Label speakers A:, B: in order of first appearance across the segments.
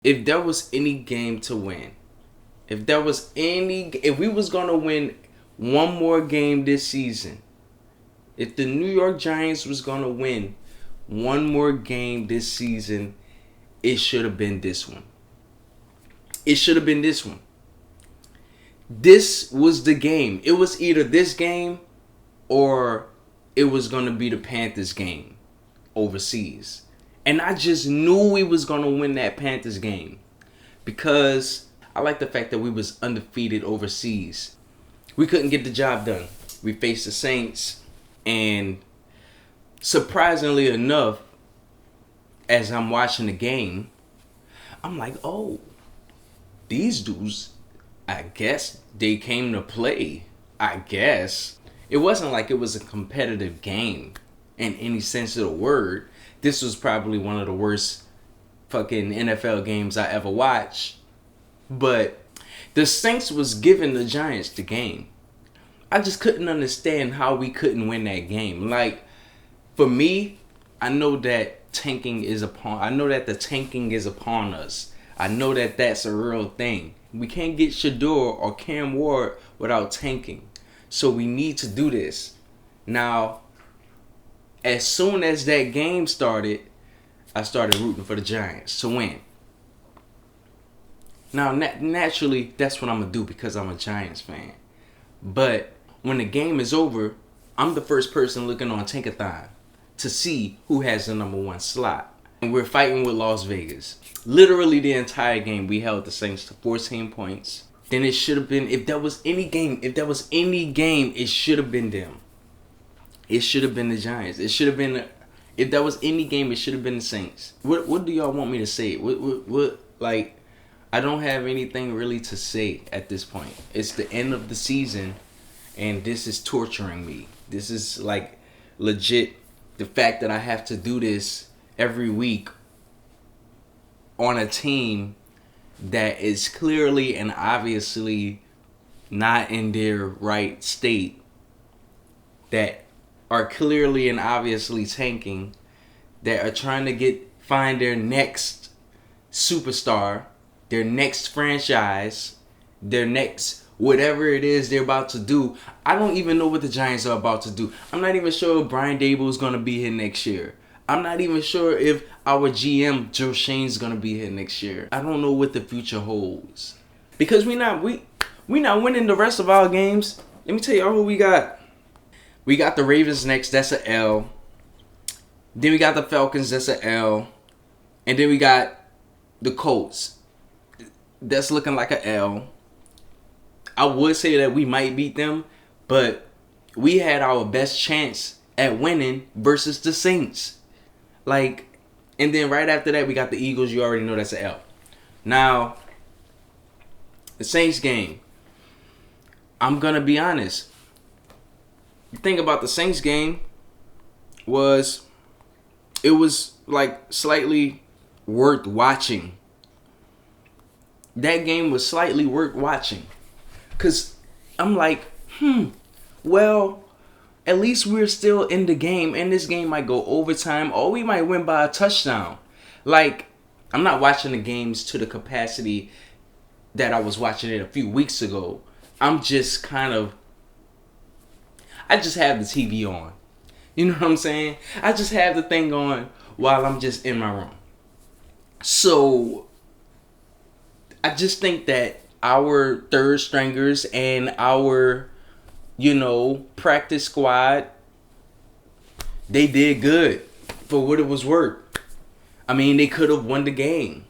A: If there was any game to win, if we was gonna win one more game this season, if the New York Giants was gonna win one more game this season, it should have been this one. It should have been this one. This was the game. It was either this game or it was gonna be the Panthers game overseas. And I just knew we was gonna win that Panthers game because I like the fact that we was undefeated overseas. We couldn't get the job done. We faced the Saints, and surprisingly enough, as I'm watching the game, I'm like, oh, these dudes, I guess they came to play. I guess. It wasn't like it was a competitive game in any sense of the word. This was probably one of the worst fucking NFL games I ever watched. But the Saints was giving the Giants the game. I just couldn't understand how we couldn't win that game. Like, for me, I know that I know that the tanking is upon us. I know that that's a real thing. We can't get Shador or Cam Ward without tanking. So we need to do this. Now, as soon as that game started, I started rooting for the Giants to win. Now, naturally, that's what I'm going to do because I'm a Giants fan. But when the game is over, I'm the first person looking on Tankathon to see who has the number one slot. And we're fighting with Las Vegas. Literally the entire game, we held the Saints to 14 points. Then it should have been, if there was any game, it should have been them. It should have been the Giants. It should have been, if there was any game, it should have been the Saints. What do y'all want me to say? Like, I don't have anything really to say at this point. It's the end of the season, and this is torturing me. This is like legit. The fact that I have to do this every week on a team that is clearly and obviously not in their right state, that are clearly and obviously tanking, that are trying to find their next superstar, their next franchise, their next whatever it is they're about to do. I don't even know what the Giants are about to do. I'm not even sure if Brian Dable is going to be here next year. I'm not even sure if our GM, Joe Shane's going to be here next year. I don't know what the future holds. Because we not winning the rest of our games. Let me tell y'all who we got. We got the Ravens next. That's an L. Then we got the Falcons. That's an L. And then we got the Colts. That's looking like an L. I would say that we might beat them, but we had our best chance at winning versus the Saints. Like, and then right after that, we got the Eagles. You already know that's an L. Now, the Saints game. I'm going to be honest. The thing about the Saints game was it was like slightly worth watching. That game was slightly worth watching. Because I'm like, well, at least we're still in the game. And this game might go overtime or we might win by a touchdown. Like, I'm not watching the games to the capacity that I was watching it a few weeks ago. I'm just I just have the TV on. You know what I'm saying? I just have the thing on while I'm just in my room. So, I just think that our third stringers and our, practice squad, they did good for what it was worth. I mean, they could have won the game.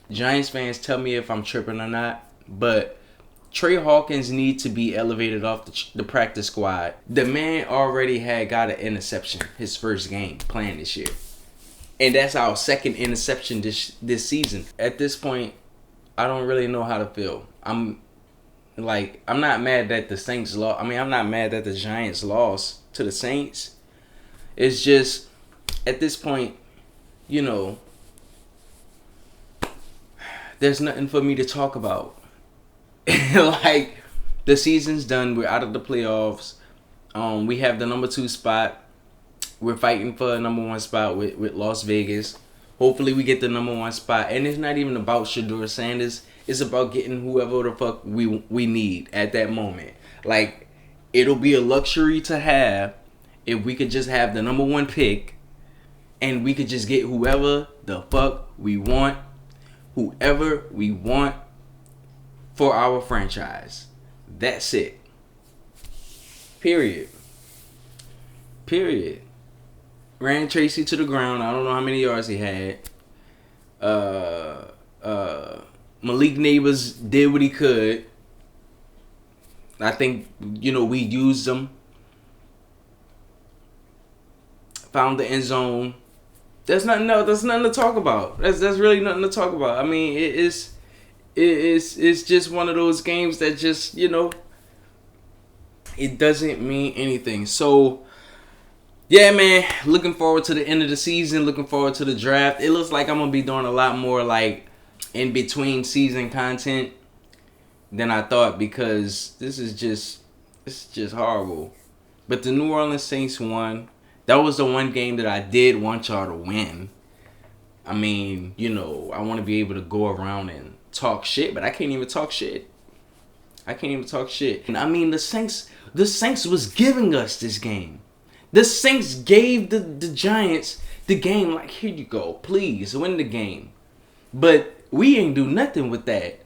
A: Giants fans tell me if I'm tripping or not, but Trey Hawkins needs to be elevated off the practice squad. The man already got an interception his first game playing this year. And that's our second interception this season. At this point, I don't really know how to feel. I'm not mad that the Saints lost. I mean, I'm not mad that the Giants lost to the Saints. It's just, at this point, there's nothing for me to talk about. Like, the season's done. We're out of the playoffs. We have the number 2 spot. We're fighting for a number 1 spot with Las Vegas. Hopefully we get the number one spot. And it's not even about Shedeur Sanders. It's about getting whoever the fuck we need at that moment. Like, it'll be a luxury to have if we could just have the number one pick and we could just get whoever the fuck we want. Whoever we want for our franchise. That's it. Period. Ran Tracy to the ground. I don't know how many yards he had. Malik Neighbors did what he could. I think, we used him. Found the end zone. There's nothing to talk about. That's really nothing to talk about. I mean, it's just one of those games that just, it doesn't mean anything. So, yeah, man, looking forward to the end of the season, looking forward to the draft. It looks like I'm going to be doing a lot more, like, in between season content than I thought, because this is just horrible. But the New Orleans Saints won. That was the one game that I did want y'all to win. I mean, I want to be able to go around and talk shit, but I can't even talk shit. And I mean, the Saints was giving us this game. The Saints gave the Giants the game, like, here you go, please win the game. But we ain't do nothing with that.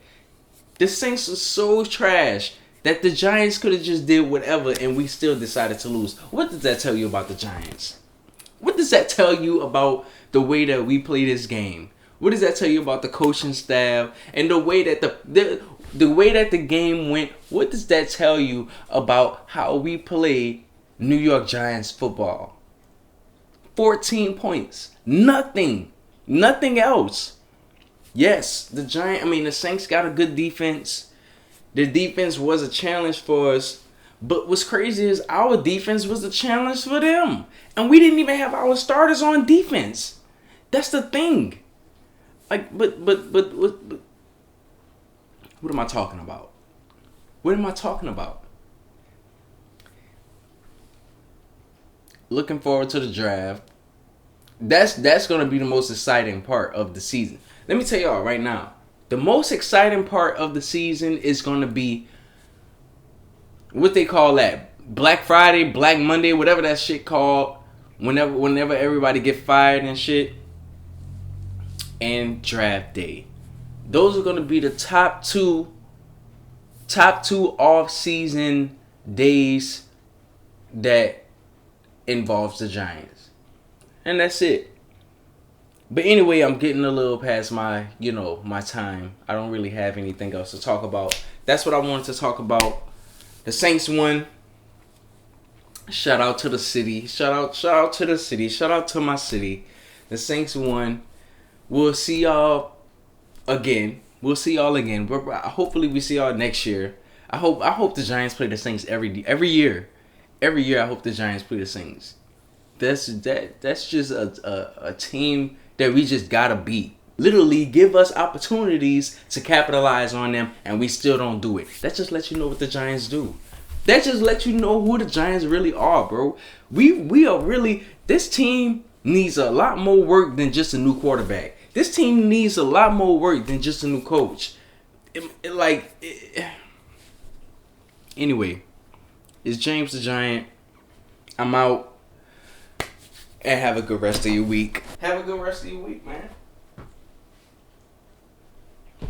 A: The Saints are so trash that the Giants could have just did whatever and we still decided to lose. What does that tell you about the Giants? What does that tell you about the way that we play this game? What does that tell you about the coaching staff and the way that the way that the game went? What does that tell you about how we play New York Giants football? 14 points. Nothing else. Yes, the Saints got a good defense. The defense was a challenge for us. But what's crazy is our defense was a challenge for them. And we didn't even have our starters on defense. That's the thing. Like, but what am I talking about? Looking forward to the draft. That's going to be the most exciting part of the season. Let me tell y'all right now. The most exciting part of the season is going to be what they call that Black Friday, Black Monday, whatever that shit called. Whenever everybody get fired and shit. And draft day. Those are going to be the top two off-season days that involves the Giants. And that's it. But anyway, I'm getting a little past my time. I don't really have anything else to talk about. That's what I wanted to talk about. The Saints won. Shout out to the city. Shout out to the city. Shout out to my city. The Saints won. We'll see y'all again. Hopefully we see y'all next year. I hope the Giants play the Saints every year. Every year I hope the Giants play the Saints. That's just a team that we just gotta beat. Literally give us opportunities to capitalize on them, and we still don't do it. That just lets you know what the Giants do. That just lets you know who the Giants really are, bro. We are really, this team needs a lot more work than just a new quarterback. This team needs a lot more work than just a new coach. Anyway, it's James the Giant. I'm out. And have a good rest of your week. Have a good rest of your week, man.